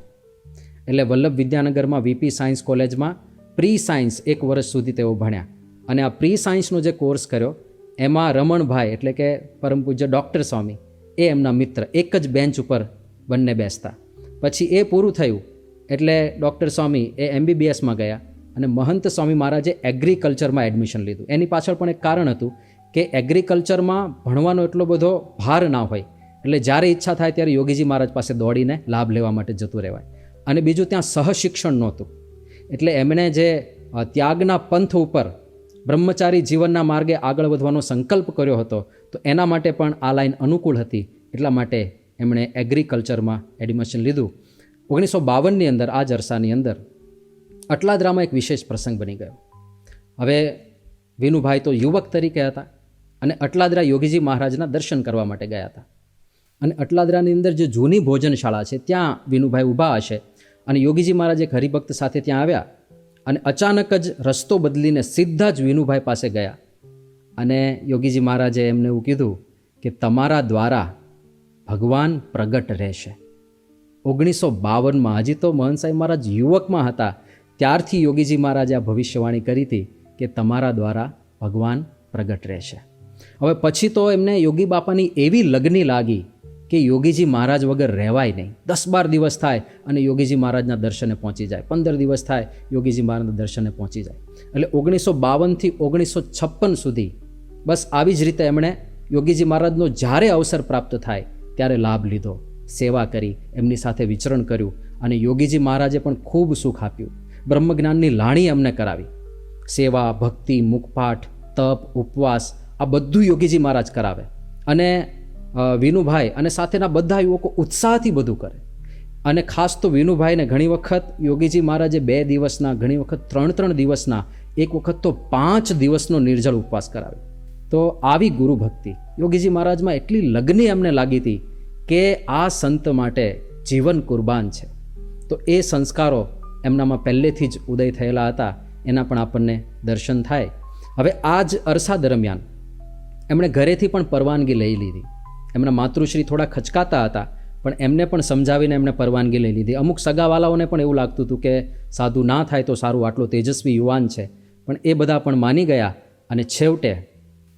એટલે વલ્લભ વિદ્યાનગરમાં વીપી સાયન્સ કોલેજમાં પ્રી સાયન્સ 1 વર્ષ સુધી તેઓ ભણ્યા. અને આ પ્રી સાયન્સનો જે કોર્સ કર્યો એમાં રમણભાઈ એટલે કે પરમ પૂજ્ય ડૉક્ટર સ્વામી એ એમના મિત્ર, એક જ બેન્ચ ઉપર બંને બેસતા. પછી એ પૂરું થયું એટલે ડૉક્ટર સ્વામી એ MBBSમાં ગયા અને મહંત સ્વામી મહારાજે એગ્રીકલ્ચરમાં એડમિશન લીધું. એની પાછળ પણ એક કારણ હતું કે એગ્રીકલ્ચરમાં ભણવાનો એટલો બધો ભાર ના હોય, એટલે જ્યારે ઈચ્છા થાય ત્યારે યોગીજી મહારાજ પાસે દોડીને લાભ લેવા માટે જતું રહેવાય. અને બીજું ત્યાં સહશિક્ષણ નહોતું, એટલે એમણે જે ત્યાગના પંથ ઉપર બ્રહ્મચારી જીવનના માર્ગે આગળ વધવાનો સંકલ્પ કર્યો હતો, તો એના માટે પણ આ લાઈન અનુકૂળ હતી. એટલા માટે એમણે એગ્રીકલ્ચરમાં એડમિશન લીધું. 1952ની અંદર આ જ અરસાની અંદર અટલાદરામાં એક વિશેષ પ્રસંગ બની ગયો. હવે વિનુભાઈ તો યુવક તરીકે હતા અને અટલાદરા યોગીજી મહારાજના દર્શન કરવા માટે ગયા હતા. અને અટલાદરાની અંદર જે જૂની ભોજનશાળા છે ત્યાં વિનુભાઈ ઊભા હશે અને યોગીજી મહારાજ એક હરિભક્ત સાથે ત્યાં આવ્યા અને અચાનક જ રસ્તો બદલીને સીધા જ વિનુભાઈ પાસે ગયા. અને યોગીજી મહારાજે એમને એવું કીધું કે તમારા દ્વારા ભગવાન પ્રગટ રહેશે. 1952માં, હજી તો મહંત સાહેબ મહારાજ યુવકમાં હતા, ત્યારથી યોગીજી મહારાજે આ ભવિષ્યવાણી કરી હતી કે તમારા દ્વારા ભગવાન પ્રગટ રહેશે. હવે પછી તો એમને યોગી બાપાની એવી લગની લાગી કે યોગીજી મહારાજ વગર રહેવાય નહીં. 10-12 દિવસ થાય અને યોગીજી મહારાજના દર્શને પહોંચી જાય, 15 દિવસ થાય યોગીજી મહારાજના દર્શને પહોંચી જાય. એટલે 1952થી 1956 સુધી બસ આવી જ રીતે એમણે યોગીજી મહારાજનો જ્યારે અવસર પ્રાપ્ત થાય ત્યારે લાભ લીધો, સેવા કરી, એમની સાથે વિચરણ કર્યું. અને યોગીજી મહારાજે પણ ખૂબ સુખ આપ્યું. બ્રહ્મજ્ઞાનની લાણી એમને કરાવી. સેવા, ભક્તિ, મુખપાઠ, તપ, ઉપવાસ આ બધું યોગીજી મહારાજ કરાવે. અને વિનુભાઈ અને સાથેના બધા યુવકો ઉત્સાહથી બધું કરે. અને ખાસ તો વિનુભાઈને ઘણી વખત યોગીજી મહારાજે 2 દિવસના, ઘણી વખત 3-3 દિવસના, એક વખત તો 5 દિવસનો નિર્જળ ઉપવાસ કરાવે. તો આવી ગુરુ ભક્તિ યોગીજી મહારાજમાં એટલી લગ્ની એમને લાગી હતી કે આ સંત માટે જીવન કુરબાન છે. તો એ સંસ્કારો એમનામાં પહેલેથી જ ઉદય થયેલા હતા, એના પણ આપણને દર્શન થાય. હવે આ જ અરસા દરમિયાન એમણે ઘરેથી પણ પરવાનગી લઈ લીધી. એમના માતૃશ્રી થોડા ખચકાતા હતા, પણ એમને પણ સમજાવીને એમણે પરવાનગી લઈ લીધી. અમુક સગાવાલાઓને પણ એવું લાગતું હતું કે સાધુ ના થાય તો સારું, આટલો તેજસ્વી યુવાન છે, પણ એ બધા પણ માની ગયા. અને છેવટે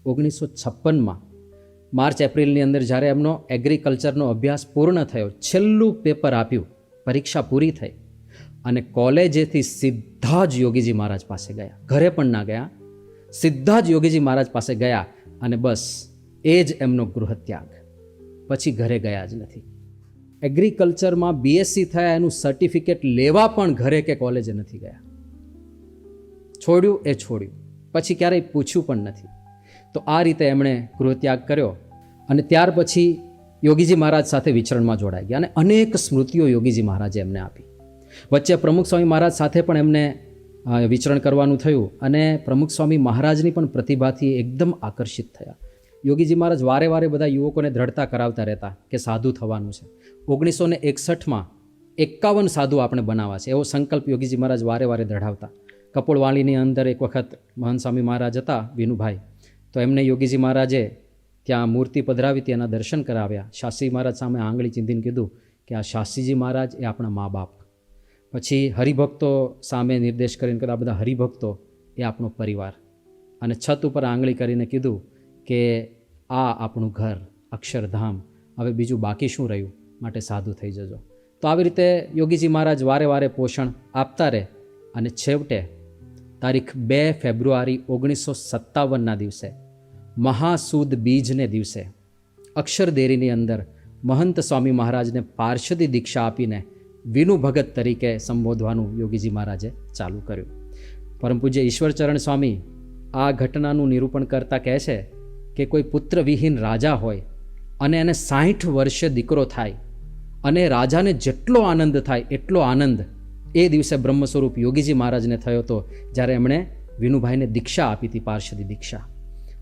1956માં માર્ચ એપ્રિલની અંદર જ્યારે એમનો એગ્રીકલ્ચરનો અભ્યાસ પૂર્ણ થયો, છેલ્લું પેપર આપ્યું, પરીક્ષા પૂરી થઈ અને કોલેજેથી સીધા જ યોગીજી મહારાજ પાસે ગયા. ઘરે પણ ના ગયા, સીધા જ યોગીજી મહારાજ પાસે ગયા અને બસ એ જ એમનો ગૃહત્યાગ. પછી ઘરે ગયા જ નથી. એગ્રીકલ્ચરમાં બીએસસી થયા એનું સર્ટિફિકેટ લેવા પણ ઘરે કે કોલેજે નથી ગયા. છોડ્યું એ છોડ્યું, પછી ક્યારેય પૂછ્યું પણ નથી. તો આ રીતે એમણે ગૃહત્યાગ કર્યો અને ત્યાર પછી યોગીજી મહારાજ સાથે વિચરણમાં જોડાઈ ગયા અને અનેક સ્મૃતિઓ યોગીજી મહારાજે એમને આપી. વચ્ચે પ્રમુખ સ્વામી મહારાજ સાથે પણ એમને વિચરણ કરવાનું થયું અને પ્રમુખ સ્વામી મહારાજની પણ પ્રતિભાથી એકદમ આકર્ષિત થયા. યોગીજી મહારાજ વારે વારે બધા યુવકોને દ્રઢતા કરાવતા રહેતા કે સાધુ થવાનું છે. 1961માં 51 સાધુ આપણે બનાવવા છે એવો સંકલ્પ યોગીજી મહારાજ વારે વારે દઢાવતા. કપોળવાળીની અંદર એક વખત મહંત સ્વામી મહારાજ હતા, વિનુભાઈ, તો એમને યોગીજી મહારાજે ત્યાં મૂર્તિ પધરાવી હતી, એના દર્શન કરાવ્યા. શાસ્ત્રી મહારાજ સામે આંગળી ચીંધીને કીધું કે આ શાસ્ત્રીજી મહારાજ એ આપણા મા બાપ. પછી હરિભક્તો સામે નિર્દેશ કરીને કીધું આ બધા હરિભક્તો એ આપણો પરિવાર. અને છત ઉપર આંગળી કરીને કીધું કે આ આપણું ઘર, અક્ષરધામ, હવે બીજું બાકી શું રહ્યું, માટે સાધુ થઈ જજો. તો આવી રીતે યોગીજી મહારાજ વારે વારે પોષણ આપતા રહે અને છેવટે તારીખ 2 ફેબ્રુઆરી 1957ના દિવસે મહાસુદ બીજને દિવસે અક્ષરદેરીની અંદર મહંત સ્વામી મહારાજને પાર્ષદી દીક્ષા આપીને વિનુ ભગત તરીકે સંબોધવાનું યોગીજી મહારાજે ચાલુ કર્યું. પરમ પૂજ્ય ઈશ્વરચરણ સ્વામી આ ઘટનાનું નિરૂપણ કરતા કહે છે કે કોઈ પુત્રવિહીન રાજા હોય અને એને 60 વર્ષે દીકરો થાય અને રાજાને જેટલો આનંદ થાય એટલો આનંદ એ દિવસે બ્રહ્મ સ્વરૂપ યોગીજી મહારાજને થયો હતો જ્યારે એમણે વિનુભાઈને દીક્ષા આપી હતી, પાર્ષદી દીક્ષા.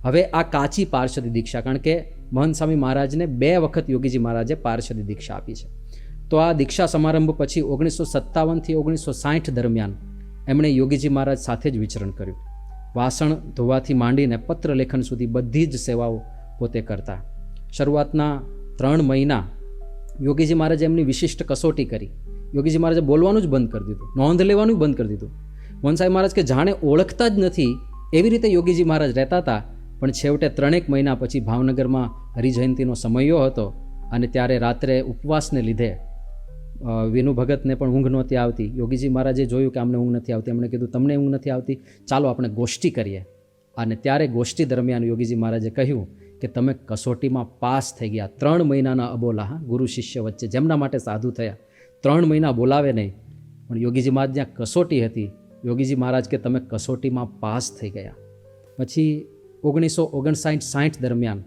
હવે આ કાચી પાર્ષદી દીક્ષા, કારણ કે મહંત સ્વામી મહારાજને 2 વખત યોગીજી મહારાજે પાર્ષદી દીક્ષા આપી છે. તો આ દીક્ષા સમારંભ પછી 1957થી 1960 દરમિયાન એમણે યોગીજી મહારાજ સાથે જ વિચરણ કર્યું. વાસણ ધોવાથી માંડીને પત્ર લેખન સુધી બધી જ સેવાઓ પોતે કરતા. શરૂઆતના 3 મહિના યોગીજી મહારાજે એમની વિશિષ્ટ કસોટી કરી. યોગીજી મહારાજે બોલવાનું જ બંધ કરી દીધું, નોંધ લેવાનું બંધ કરી દીધું. મોહન સાહેબ મહારાજ કે જાણે ઓળખતા જ નથી એવી રીતે યોગીજી મહારાજ રહેતા હતા. પણ છેવટે 3 મહિના પછી ભાવનગરમાં હરિજયંતિનો સમયો હતો અને ત્યારે રાત્રે ઉપવાસને લીધે વિનુ ભગતને પણ ઊંઘ નહોતી આવતી. યોગીજી મહારાજે જોયું કે અમને ઊંઘ નથી આવતી. એમણે કીધું તમને ઊંઘ નથી આવતી, ચાલો આપણે ગોષ્ઠી કરીએ. અને ત્યારે ગોષ્ઠી દરમિયાન યોગીજી મહારાજે કહ્યું કે તમે કસોટીમાં પાસ થઈ ગયા. 3 મહિનાના અબોલા, ગુરુ શિષ્ય વચ્ચે જેમના માટે સાધુ થયા, 3 મહિના બોલાવે નહીં, પણ યોગીજી મહારાજ જ્યાં કસોટી હતી, યોગીજી મહારાજ કે તમે કસોટીમાં પાસ થઈ ગયા. પછી 1959-60 દરમિયાન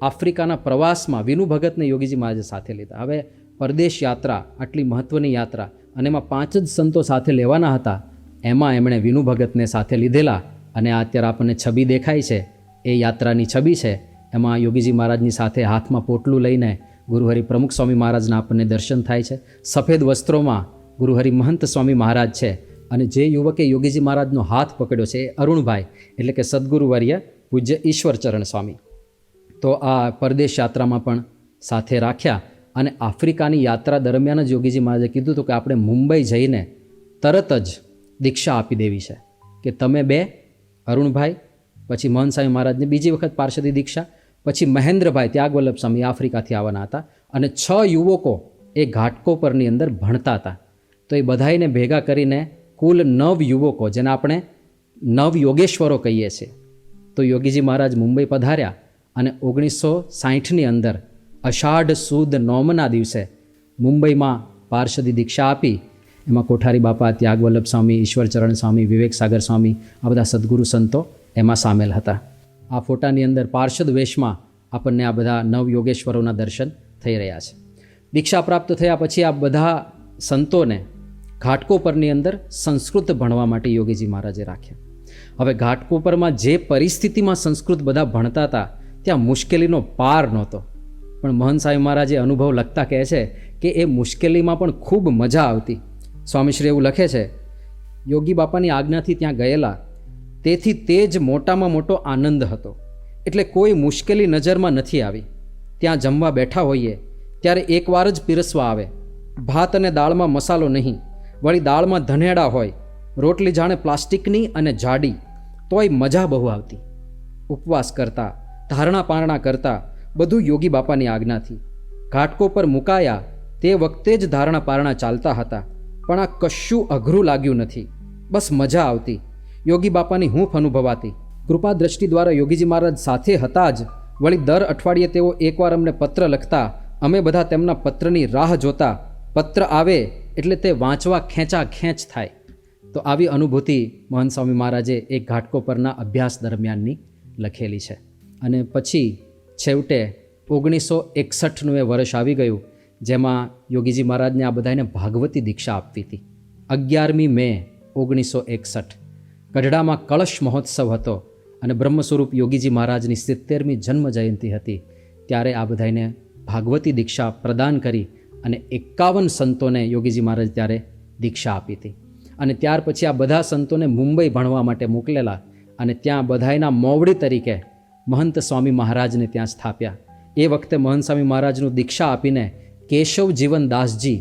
આફ્રિકાના પ્રવાસમાં વિનુ ભગતને યોગીજી મહારાજે સાથે લીધા. હવે પરદેશ યાત્રા, આટલી મહત્ત્વની યાત્રા, અને એમાં 5 જ સંતો સાથે લેવાના હતા. એમાં એમણે વિનુ ભગતને સાથે લીધેલા અને આ અત્યારે આપણને છબી દેખાય છે એ યાત્રાની છબી છે. એમાં યોગીજી મહારાજની સાથે હાથમાં પોટલું લઈને ગુરુહરિ પ્રમુખ સ્વામી મહારાજના આપણને દર્શન થાય છે. સફેદ વસ્ત્રોમાં ગુરુહરિ મહંત સ્વામી મહારાજ છે અને જે યુવકે યોગીજી મહારાજનો હાથ પકડ્યો છે એ અરુણભાઈ એટલે કે સદગુરુવર્ય પૂજ્ય ઈશ્વરચરણ સ્વામી. તો આ પરદેશ યાત્રામાં પણ સાથે રાખ્યા અને આફ્રિકાની યાત્રા દરમિયાન જ યોગીજી મહારાજે કીધું હતું કે આપણે મુંબઈ જઈને તરત જ દીક્ષા આપી દેવી છે કે તમે 2 અરુણભાઈ, પછી મહંત સ્વામી મહારાજને બીજી વખત પાર્ષદી દીક્ષા, પછી મહેન્દ્રભાઈ ત્યાગવલ્લભ સ્વામી આફ્રિકાથી આવવાના હતા અને 6 યુવકો એ ઘાટકોપરની અંદર ભણતા હતા. તો એ બધાઈને ભેગા કરીને કુલ 9 યુવકો, જેને આપણે 9 યોગેશ્વરો કહીએ છીએ. તો યોગીજી મહારાજ મુંબઈ પધાર્યા અને 1960ની અંદર અષાઢ સુદ નોમના દિવસે મુંબઈમાં પાર્ષદી દીક્ષા આપી. એમાં કોઠારી બાપા, ત્યાગવલ્લભ સ્વામી, ઈશ્વરચરણ સ્વામી, વિવેક સાગર સ્વામી, આ બધા સદગુરુ સંતો એમાં સામેલ હતા. આ ફોટાની અંદર પાર્ષદ વેશમાં આપણને આ બધા 9 યોગેશ્વરોના દર્શન થઈ રહ્યા છે. દીક્ષા પ્રાપ્ત થયા પછી આ બધા સંતોને ઘાટકોપરની અંદર સંસ્કૃત ભણવા માટે યોગીજી મહારાજે રાખ્યા. હવે ઘાટકોપરમાં જે પરિસ્થિતિમાં સંસ્કૃત બધા ભણતા હતા ત્યાં મુશ્કેલીનો પાર નહોતો. પણ મહંત સ્વામી મહારાજે અનુભવ લખતા કહે છે કે એ મુશ્કેલીમાં પણ ખૂબ મજા આવતી. સ્વામીશ્રી એવું લખે છે, યોગી બાપાની આજ્ઞાથી ત્યાં ગયેલા, તેથી તે જ મોટામાં મોટો આનંદ હતો. એટલે કોઈ મુશ્કેલી નજરમાં નથી આવી. ત્યાં જમવા બેઠા હોઈએ ત્યારે એકવાર જ પીરસવા આવે. ભાત અને દાળમાં મસાલો નહીં, વળી દાળમાં ધનેડા હોય, રોટલી જાણે પ્લાસ્ટિકની અને જાડી, તોય મજા બહુ આવતી. ઉપવાસ કરતા, ધારણા પારણા કરતા, બધું યોગી બાપાની આજ્ઞાથી. ઘાટકો પર મુકાયા તે વખતે જ ધારણા પારણા ચાલતા હતા, પણ આ કશું અઘરું લાગ્યું નથી. બસ મજા આવતી. યોગી બાપાની હૂંફ અનુભવાતી. કૃપા દ્રષ્ટિ દ્વારા યોગીજી મહારાજ સાથે હતા જ, વળી દર અઠવાડિયે તેઓ એકવાર અમને પત્ર લખતા. અમે બધા તેમના પત્રની રાહ જોતા. પત્ર આવે એટલે તે વાંચવા ખેંચ થાય. તો આવી અનુભૂતિ મહંત સ્વામી મહારાજે એક ઘાટકો પરના અભ્યાસ દરમિયાનની લખેલી છે. અને પછી છેવટે 1961નું એ વર્ષ આવી ગયું, જેમાં યોગીજી મહારાજને આ બધાને ભાગવતી દીક્ષા આપવી હતી. 11મી મે 1961 ગઢડામાં કળશ મહોત્સવ હતો અને બ્રહ્મ સ્વરૂપ યોગીજી મહારાજની 70મી જન્મ જયંતિ હતી. ત્યારે આ બધાને ભાગવતી દીક્ષા પ્રદાન કરી અને 51 સંતોને યોગીજી મહારાજ ત્યારે દીક્ષા આપી હતી. અને ત્યાર પછી આ બધા સંતોને મુંબઈ ભણવા માટે મોકલેલા અને ત્યાં બધાયના મોવડી તરીકે મહંત સ્વામી મહારાજને ત્યાં સ્થાપ્યા. એ વખતે મહંત સ્વામી મહારાજનું દીક્ષા આપીને કેશવ જીવન દાસજી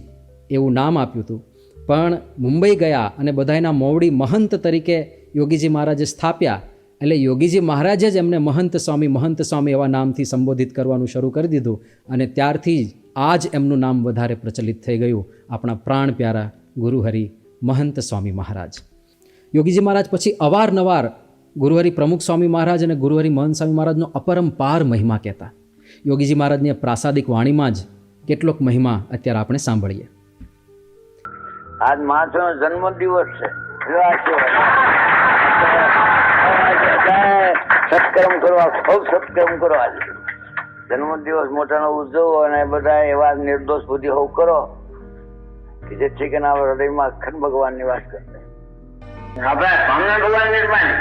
એવું નામ આપ્યું હતું. પણ મુંબઈ ગયા અને બધાયના મોવડી મહંત તરીકે યોગીજી મહારાજે સ્થાપ્યા. એટલે યોગીજી મહારાજે જ એમને મહંત સ્વામી એવા નામથી સંબોધિત કરવાનું શરૂ કરી દીધું. અને ત્યારથી જ આ જ એમનું નામ વધારે પ્રચલિત થઈ ગયું, આપણા પ્રાણ પ્યારા ગુરુહરિ મહંત સ્વામી મહારાજ. યોગીજી મહારાજ પછી અવારનવાર ગુરુહરિ પ્રમુખ સ્વામી મહારાજ અને ગુરુહરિ મહંત સ્વામી મહારાજનો અપરંપાર મહિમા કહેતા. યોગીજી મહારાજની પ્રાસાદિક વાણીમાં જ કેટલોક મહિમા અત્યારે આપણે સાંભળીએ. આજ મહાત્માનો જન્મદિવસ છે. સત્કર્મ કરવા, ખૂબ સત્કર્મ કરો. આજે જન્મદિવસ મોટાનો ઉજવો અને બધા એવા નિર્દોષ બુદ્ધિ હોવ કરો કે જેથી કે હૃદયમાં અખંડ ભગવાન નિવાસ કરશે. આપણે સ્વામિનારાયણ ભગવાન નિર્માણી,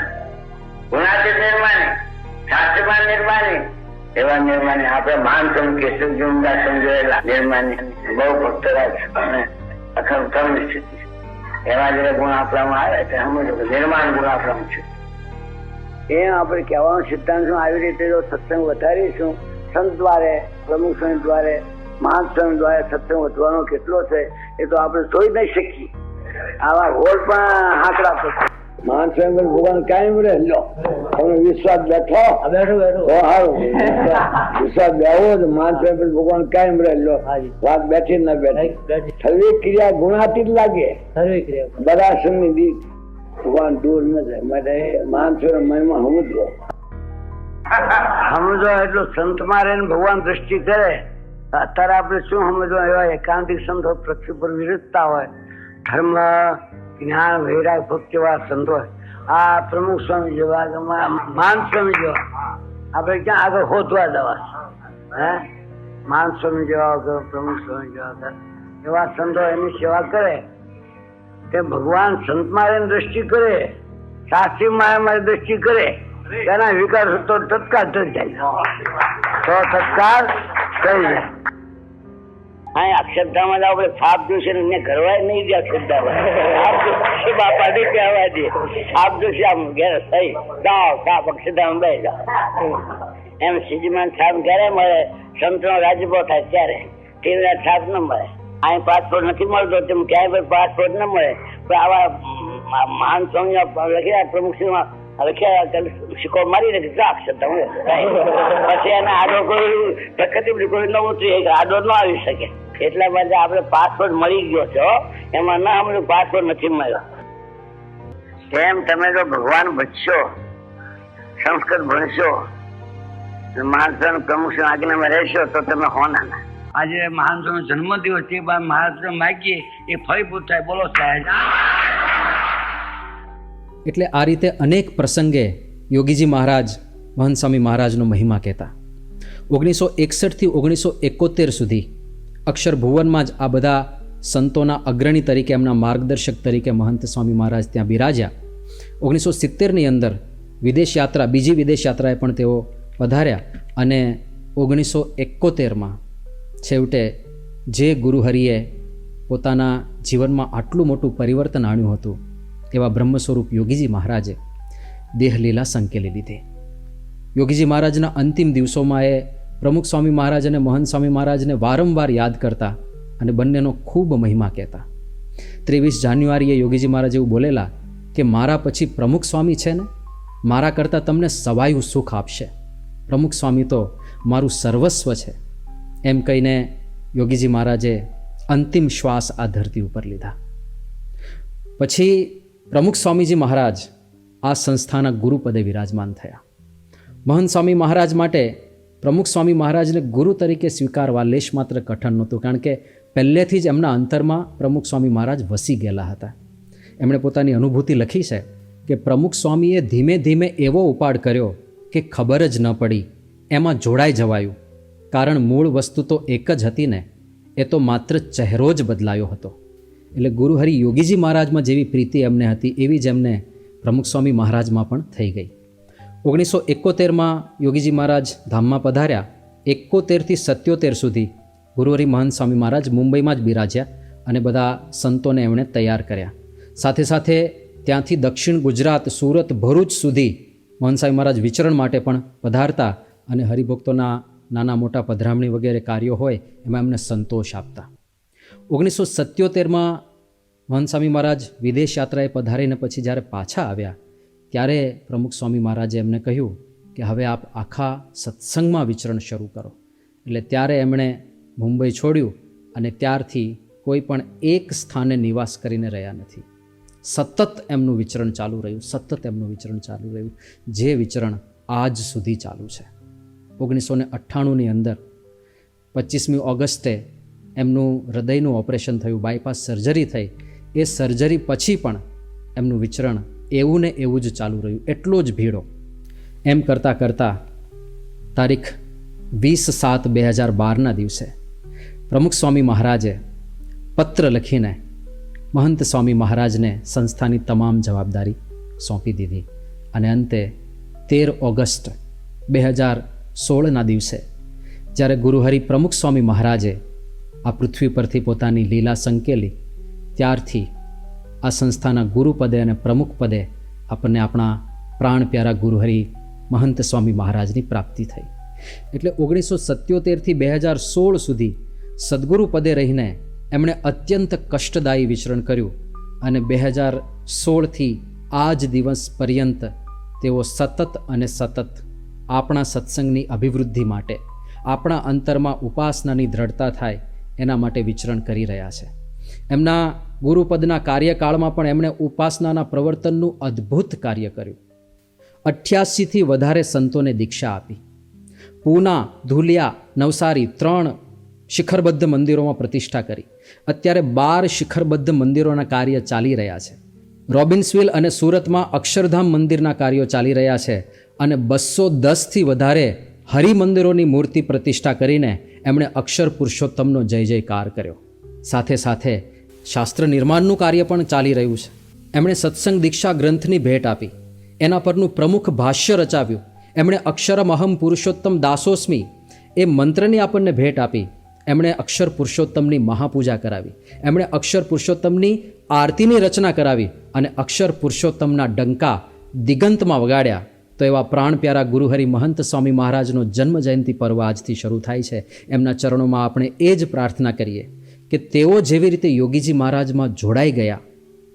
ગુણાતીત નિર્માણી, શાસ્ત્રીમાન નિર્માણી, એવા નિર્માણી આપણે માનસમ કેશવજી ઉમદા સમજાયેલા નિર્માણી બહુ ભક્તરાજ અને અખંડ કર્મ સ્થિતિ એવા જે ગુણ આપણામાં આવે તે સમજો નિર્માણ ગુણ આપણામાં છે. એ આપણે કહેવાનો સિદ્ધાંત આવી રીતે જો સત્સંગ વધારીશું, સંત દ્વારે, પ્રમુખ સંત દ્વારે, મહાન સંત દ્વારે સત્સંગ વધવાનો કેટલો છે એ તો આપણે જોઈ નહીં શકીએ. આવા હોલ પણ હાકડા થશે. મહાન સ્વયં ભગવાન કાયમ રહે. લો તમને વિશ્વાસ બેઠો સારું, વિશ્વાસ બેવો તો મહાન સ્વયં ભગવાન કાયમ રહે. લો વાત બેઠી ના બેઠી સર્વે ક્રિયા ગુણાતીત લાગે. બધા સંગની ભગવાન દૂર ન જાય. માટે મહાન સ્વયં મહિમા સમજો એટલું સંતમાં રહીને ભગવાન દ્રષ્ટિ કરે. અત્યારે આપણે શું સમજવા, એવા એકાંતિક સંતો પૃથ્વી પર વિરજતા હોય, ધર્મ જ્ઞાન વૈરાગ ભક્તિ વાળા સંતો હોય. આ પ્રમુખ સ્વામી જેવા, માન સ્વામી જેવા આપણે ક્યાં આગળ હોતવા જવા? હે માન સ્વામી જેવા વગર, પ્રમુખ સ્વામી જેવા એવા સંતો એની સેવા કરે તે ભગવાન સંતમાં રહીને દ્રષ્ટિ કરે, શાસ્ત્રી માયામાં દ્રષ્ટિ કરે, એના વિકાસ તો તત્કાળ થઈ જાય. તો તત્કાળ થઈ જાય. હા, અક્ષરધામાં જાવ, આપણે સાપ જોશે ને ઘરવાય નહીં દે. અક્ષરધામાં બાપા ને કહેવા દે સાપ જોશે, આમ ઘેર થઈ જાઓ સાપ અક્ષરધામ બે જાઓ. એમ સીજીમાન સાપ ક્યારે મળે? સંતનો રાજભો થાય ત્યારે. ટીવીના સાપ ન મળે. અહીં પાસપોર્ટ નથી મળતો, તેમ ક્યાંય પાસપોર્ટ ન મળે. પણ આવા મહાન સ્વામી લખ્યા, પ્રમુખ લખ્યા, સિક્કો મારી નાખે અક્ષરધામ. પછી એના આડો કોઈ પ્રકૃતિ કોઈ ન ઉતરી આડો ન આવી શકે. એટલા માટે આપણે પાસપોર્ટ મળી ગયો છે. એમાં ના હમણાં પાસપોર્ટ નથી મળ્યો. તેમ તમે જો ભગવાન બચશો, સંસ્કૃત ભણશો, મહાત્મા પ્રમુખ આજ્ઞામાં રહેશો તો તમે હોના ના. આજે મહાત્માનો જન્મદિવસ તે બાદ મહાત્મા માગીએ એ ફળીભૂત થાય. બોલો સાહેબ. એટલે આ રીતે અનેક પ્રસંગે યોગીજી મહારાજ મહંત સ્વામી મહારાજનો મહિમા કહેતા. 1961 થી 1971 સુધી અક્ષર ભુવનમાં જ આ બધા સંતોના અગ્રણી તરીકે, એમના માર્ગદર્શક તરીકે મહંત સ્વામી મહારાજ ત્યાં બિરાજ્યા. 1970ની અંદર વિદેશ યાત્રા, બીજી વિદેશ યાત્રાએ પણ તેઓ પધાર્યા અને 1971માં છેવટે જે ગુરુહરિએ પોતાના જીવનમાં આટલું મોટું પરિવર્તન આણ્યું હતું એવા બ્રહ્મ સ્વરૂપ યોગીજી મહારાજે દેહલીલા સંકેલી લીધી. યોગીજી મહારાજના અંતિમ દિવસોમાં એ પ્રમુખ સ્વામી મહારાજ અને મહંત સ્વામી મહારાજને વારંવાર યાદ કરતા અને બંનેનો ખૂબ મહિમા કહેતા. 23 જાન્યુઆરીએ યોગીજી મહારાજ એવું બોલેલા કે મારા પછી પ્રમુખ સ્વામી છે ને, મારા કરતાં તમને સવાયું સુખ આપશે. પ્રમુખ સ્વામી તો મારું સર્વસ્વ છે. એમ કહીને યોગીજી મહારાજે અંતિમ શ્વાસ આ ધરતી ઉપર લીધા. પછી પ્રમુખ સ્વામીજી મહારાજ આ સંસ્થાના ગુરુપદે વિરાજમાન થયા. મહંત સ્વામી મહારાજ માટે પ્રમુખ સ્વામી મહારાજને ગુરુ તરીકે સ્વીકારવા લેશ માત્ર કઠણ નહોતું, કારણ કે પહેલેથી જ એમના અંતરમાં પ્રમુખ સ્વામી મહારાજ વસી ગયેલા હતા. એમણે પોતાની અનુભૂતિ લખી છે કે પ્રમુખ સ્વામીએ ધીમે ધીમે એવો ઉપાડ કર્યો કે ખબર જ ન પડી, એમાં જોડાઈ જવાયું. કારણ મૂળ વસ્તુ તો એક જ હતી ને, એ તો માત્ર ચહેરો જ બદલાયો હતો. એટલે ગુરુહરિ યોગીજી મહારાજમાં જેવી પ્રીતિ એમને હતી એવી જ એમને પ્રમુખ સ્વામી મહારાજમાં પણ થઈ ગઈ. 1971માં યોગીજી મહારાજ ધામમાં પધાર્યા. 71થી 77 સુધી ગુરુહરિ મહંત સ્વામી મહારાજ મુંબઈમાં જ બિરાજ્યા અને બધા સંતોને એમણે તૈયાર કર્યા. સાથે સાથે ત્યાંથી દક્ષિણ ગુજરાત, સુરત, ભરૂચ સુધી મહંત સ્વામી મહારાજ વિચરણ માટે પણ પધારતા અને હરિભક્તોના નાના મોટા પધરામણી વગેરે કાર્યો હોય એમાં એમને સંતોષ આપતા. 1977માં મહંત સ્વામી મહારાજ વિદેશ યાત્રાએ પધારીને પછી જ્યારે પાછા આવ્યા ત્યારે પ્રમુખ સ્વામી મહારાજે એમને કહ્યું કે હવે આપ આખા સત્સંગમાં વિચરણ શરૂ કરો. એટલે ત્યારે એમણે મુંબઈ છોડ્યું અને ત્યારથી કોઈ પણ એક સ્થાને નિવાસ કરીને રહ્યા નથી. સતત એમનું વિચરણ ચાલુ રહ્યું, જે વિચરણ આજ સુધી ચાલુ છે. 1998ની અંદર 25મી ઓગસ્ટે એમનું હૃદયનું ઓપરેશન થયું, બાયપાસ સર્જરી થઈ. એ સર્જરી પછી પણ એમનું વિચરણ એવું ને એવું જ ચાલુ રહ્યું, એટલો જ ભીડો. એમ કરતાં કરતાં તારીખ 20/7/2012ના દિવસે પ્રમુખ સ્વામી મહારાજે પત્ર લખીને મહંત સ્વામી મહારાજને સંસ્થાની તમામ જવાબદારી સોંપી દીધી અને અંતે 13 ઓગસ્ટ 2016ના દિવસે જ્યારે ગુરુહરિ પ્રમુખ સ્વામી મહારાજે આ પૃથ્વી પરથી પોતાની લીલા સંકેલી, ત્યારથી આ સંસ્થાના ગુરુપદે અને પ્રમુખ પદે આપણને આપણા પ્રાણ પ્યારા ગુરુહરિ મહંત સ્વામી મહારાજની પ્રાપ્તિ થઈ. એટલે 1977થી 2016 સુધી સદગુરુ પદે રહીને એમણે અત્યંત કષ્ટદાયી વિચરણ કર્યું અને 2016થી આ જ દિવસ પર્યંત તેઓ સતત અને સતત આપણા સત્સંગની અભિવૃદ્ધિ માટે, આપણા અંતરમાં ઉપાસનાની દ્રઢતા થાય એના માટે વિચરણ કરી રહ્યા છે. એમના ગુરુપદના કાર્યકાળમાં પણ એમણે ઉપાસનાના પ્રવર્તનનું અદ્ભુત કાર્ય કર્યું. 88થી વધારે સંતોને દીક્ષા આપી. પૂના, ધુલિયા, નવસારી 3 શિખરબદ્ધ મંદિરોમાં પ્રતિષ્ઠા કરી. અત્યારે 12 શિખરબદ્ધ મંદિરોના કાર્ય ચાલી રહ્યા છે. રોબિન્સવિલ અને સુરતમાં અક્ષરધામ મંદિરના કાર્યો ચાલી રહ્યા છે અને 210થી વધારે હરિમંદિરોની મૂર્તિ પ્રતિષ્ઠા કરીને એમણે અક્ષર પુરુષોત્તમનો જય જયકાર કર્યો. સાથે સાથે શાસ્ત્ર નિર્માણનું કાર્ય પણ ચાલી રહ્યું છે. એમણે સત્સંગ દીક્ષા ગ્રંથની ભેટ આપી, એના પરનું પ્રમુખ ભાષ્ય રચાવ્યું. એમણે અક્ષરમ અહમ પુરુષોત્તમ દાસોસ્મી એ મંત્રની આપણને ભેટ આપી. એમણે અક્ષર પુરુષોત્તમની મહાપૂજા કરાવી. એમણે અક્ષર પુરુષોત્તમની આરતીની રચના કરાવી અને અક્ષર પુરુષોત્તમના ડંકા દિગંતમાં વગાડ્યા. તો એવા પ્રાણ પ્યારા ગુરુહરિ મહંત સ્વામી મહારાજનો જન્મ જયંતિ પર્વ આજથી શરૂ થાય છે. એમના ચરણોમાં આપણે એ જ પ્રાર્થના કરીએ કે તેઓ જેવી રીતે યોગીજી મહારાજમાં જોડાઈ ગયા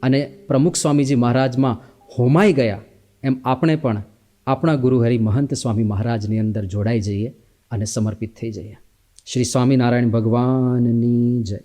અને પ્રમુખ સ્વામીજી મહારાજમાં હોમાઈ ગયા, એમ આપણે પણ આપણા ગુરુહરિ મહંત સ્વામી મહારાજની અંદર જોડાઈ જઈએ અને સમર્પિત થઈ જઈએ. શ્રી સ્વામિનારાયણ ભગવાનની જય.